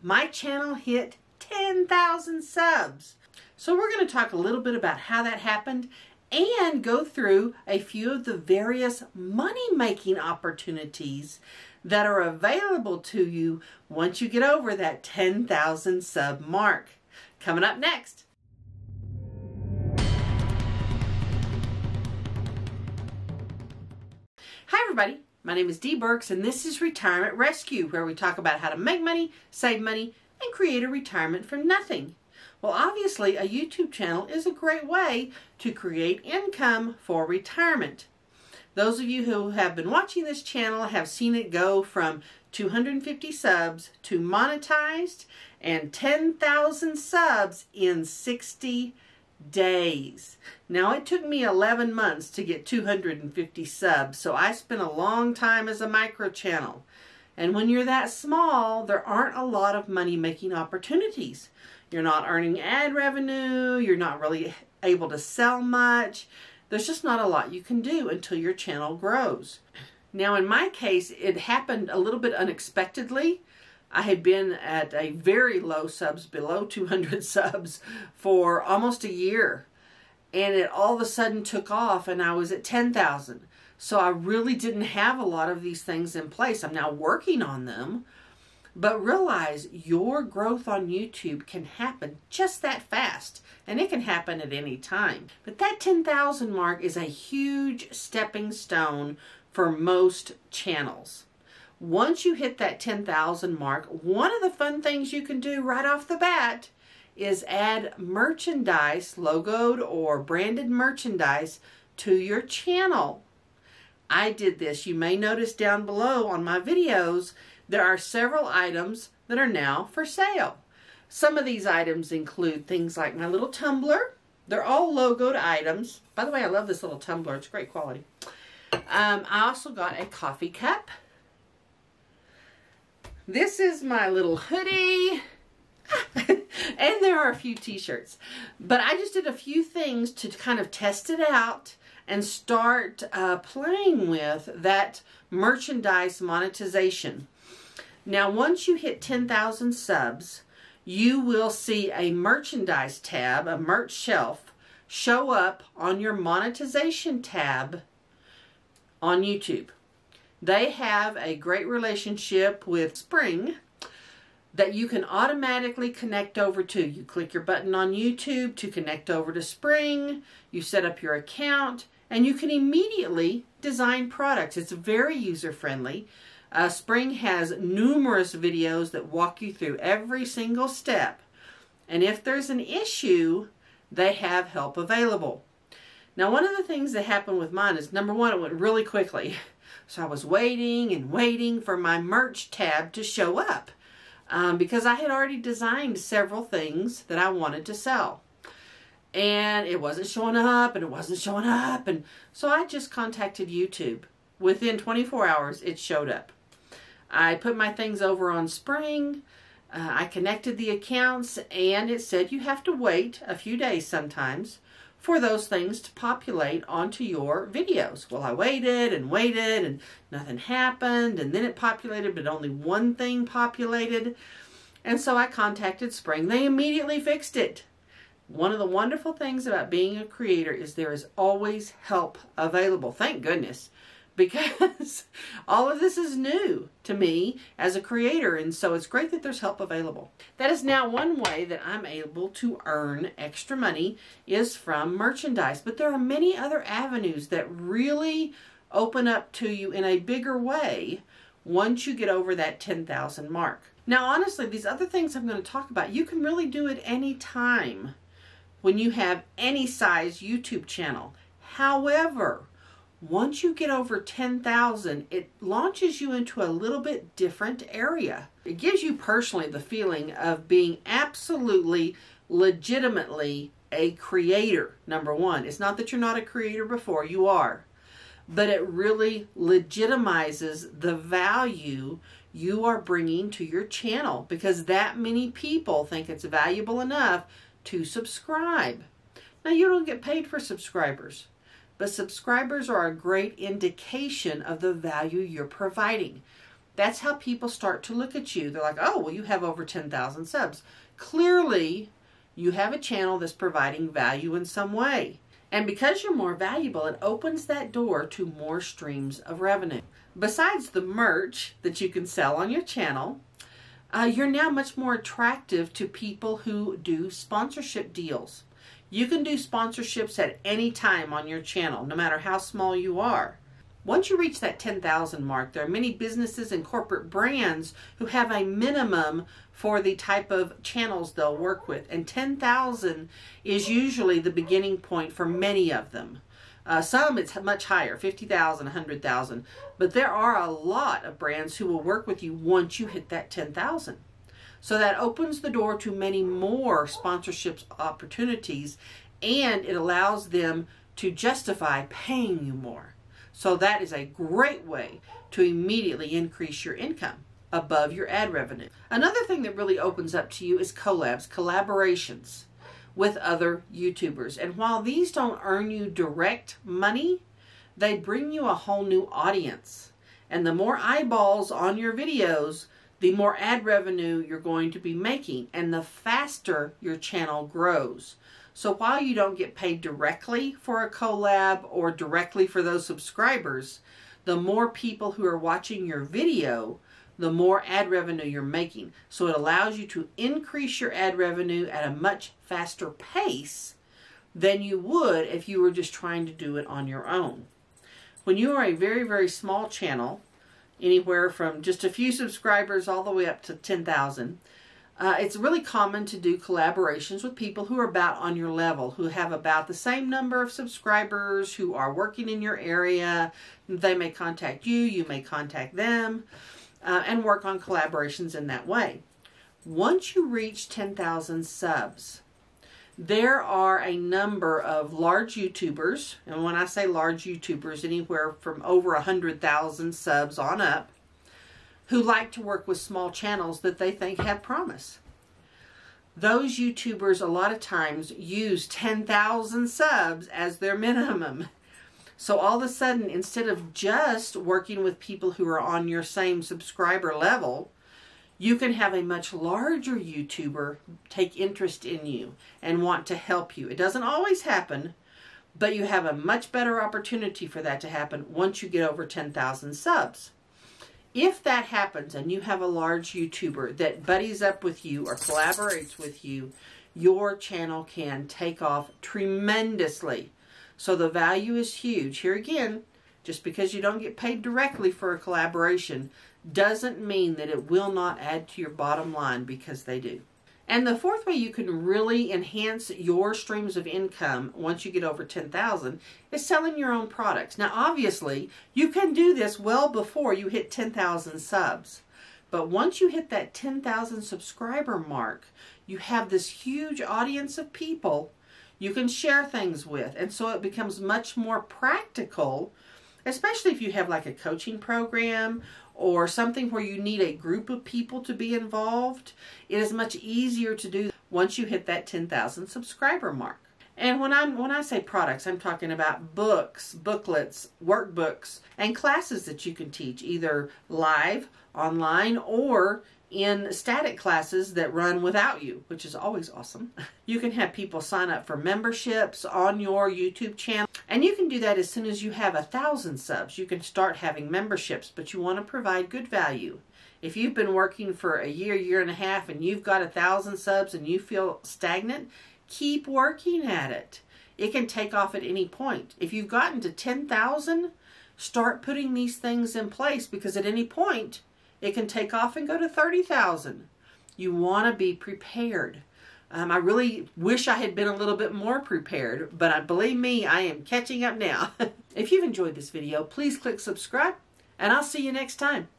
my channel hit 10,000 subs. So we're going to talk a little bit about how that happened and go through a few of the various money-making opportunities that are available to you once you get over that 10,000 sub mark. Coming up next. Hi everybody, my name is Dee Burks and this is Retirement Rescue, where we talk about how to make money, save money, and create a retirement from nothing. Well, obviously a YouTube channel is a great way to create income for retirement. Those of you who have been watching this channel have seen it go from 250 subs to monetized and 10,000 subs in 60 days. Now it took me 11 months to get 250 subs, so I spent a long time as a micro channel. And when you're that small, there aren't a lot of money making opportunities. You're not earning ad revenue, you're not really able to sell much. There's just not a lot you can do until your channel grows. Now in my case, it happened a little bit unexpectedly. I had been at a very low subs, below 200 subs, for almost a year. And it all of a sudden took off and I was at 10,000. So I really didn't have a lot of these things in place. I'm now working on them. But realize your growth on YouTube can happen just that fast. And it can happen at any time. But that 10,000 mark is a huge stepping stone for most channels. Once you hit that 10,000 mark, one of the fun things you can do right off the bat is add merchandise, logoed or branded merchandise, to your channel. I did this. You may notice down below on my videos, there are several items that are now for sale. Some of these items include things like my little tumbler. They're all logoed items. By the way, I love this little tumbler. It's great quality. I also got a coffee cup. This is my little hoodie. And there are a few t-shirts. But I just did a few things to kind of test it out and start playing with that merchandise monetization. Now, once you hit 10,000 subs, you will see a merchandise tab, a merch shelf, show up on your monetization tab on YouTube. They have a great relationship with Spring that you can automatically connect over to. You click your button on YouTube to connect over to Spring, you set up your account, and you can immediately design products. It's very user-friendly. Spring has numerous videos that walk you through every single step. And if there's an issue, they have help available. Now, one of the things that happened with mine is, number one, it went really quickly. So I was waiting and waiting for my merch tab to show up because I had already designed several things that I wanted to sell. And it wasn't showing up and it wasn't showing up. And so I just contacted YouTube. Within 24 hours, it showed up. I put my things over on Spring. I connected the accounts and it said you have to wait a few days sometimes for those things to populate onto your videos. Well, I waited and nothing happened, and then it populated, but only one thing populated. And so I contacted Spring. They immediately fixed it. One of the wonderful things about being a creator is there is always help available. Thank goodness, because all of this is new to me as a creator, and so it's great that there's help available. That is now one way that I'm able to earn extra money, is from merchandise. But there are many other avenues that really open up to you in a bigger way once you get over that 10,000 mark. Now, honestly, these other things I'm going to talk about, you can really do at any time when you have any size YouTube channel. However, once you get over 10,000, it launches you into a little bit different area. It gives you personally the feeling of being absolutely, legitimately a creator, number one. It's not that you're not a creator before, you are. But it really legitimizes the value you are bringing to your channel, because that many people think it's valuable enough to subscribe. Now, you don't get paid for subscribers, but subscribers are a great indication of the value you're providing. That's how people start to look at you. They're like, oh, well, you have over 10,000 subs. Clearly, you have a channel that's providing value in some way. And because you're more valuable, it opens that door to more streams of revenue. Besides the merch that you can sell on your channel, you're now much more attractive to people who do sponsorship deals. You can do sponsorships at any time on your channel, no matter how small you are. Once you reach that 10,000 mark, there are many businesses and corporate brands who have a minimum for the type of channels they'll work with. And 10,000 is usually the beginning point for many of them. Some it's much higher, 50,000, 100,000. But there are a lot of brands who will work with you once you hit that 10,000. So that opens the door to many more sponsorship opportunities, and it allows them to justify paying you more. So that is a great way to immediately increase your income above your ad revenue. Another thing that really opens up to you is collabs, collaborations with other YouTubers. And while these don't earn you direct money, they bring you a whole new audience. And the more eyeballs on your videos, the more ad revenue you're going to be making, and the faster your channel grows. So while you don't get paid directly for a collab or directly for those subscribers, the more people who are watching your video, the more ad revenue you're making. So it allows you to increase your ad revenue at a much faster pace than you would if you were just trying to do it on your own. When you are a very, very small channel, anywhere from just a few subscribers all the way up to 10,000, it's really common to do collaborations with people who are about on your level, who have about the same number of subscribers, who are working in your area. They may contact you, you may contact them, and work on collaborations in that way. Once you reach 10,000 subs, there are a number of large YouTubers, and when I say large YouTubers, anywhere from over 100,000 subs on up, who like to work with small channels that they think have promise. Those YouTubers a lot of times use 10,000 subs as their minimum. So all of a sudden, instead of just working with people who are on your same subscriber level, you can have a much larger YouTuber take interest in you and want to help you. It doesn't always happen, but you have a much better opportunity for that to happen once you get over 10,000 subs. If that happens and you have a large YouTuber that buddies up with you or collaborates with you, your channel can take off tremendously. So the value is huge. Here again, just because you don't get paid directly for a collaboration doesn't mean that it will not add to your bottom line, because they do. And the fourth way you can really enhance your streams of income once you get over 10,000 is selling your own products. Now, obviously, you can do this well before you hit 10,000 subs. But once you hit that 10,000 subscriber mark, you have this huge audience of people you can share things with. And so it becomes much more practical, especially if you have like a coaching program or something where you need a group of people to be involved. It is much easier to do once you hit that 10,000 subscriber mark. And when I say products, I'm talking about books, booklets, workbooks, and classes that you can teach either live, online, or in static classes that run without you, which is always awesome. You can have people sign up for memberships on your YouTube channel, and you can do that as soon as you have 1,000 subs. You can start having memberships, but you want to provide good value. If you've been working for a year, year and a half, and you've got 1,000 subs and you feel stagnant, keep working at it. It can take off at any point. If you've gotten to 10,000, start putting these things in place, because at any point, it can take off and go to 30,000. You want to be prepared. I really wish I had been a little bit more prepared, but believe me, I am catching up now. If you've enjoyed this video, please click subscribe, and I'll see you next time.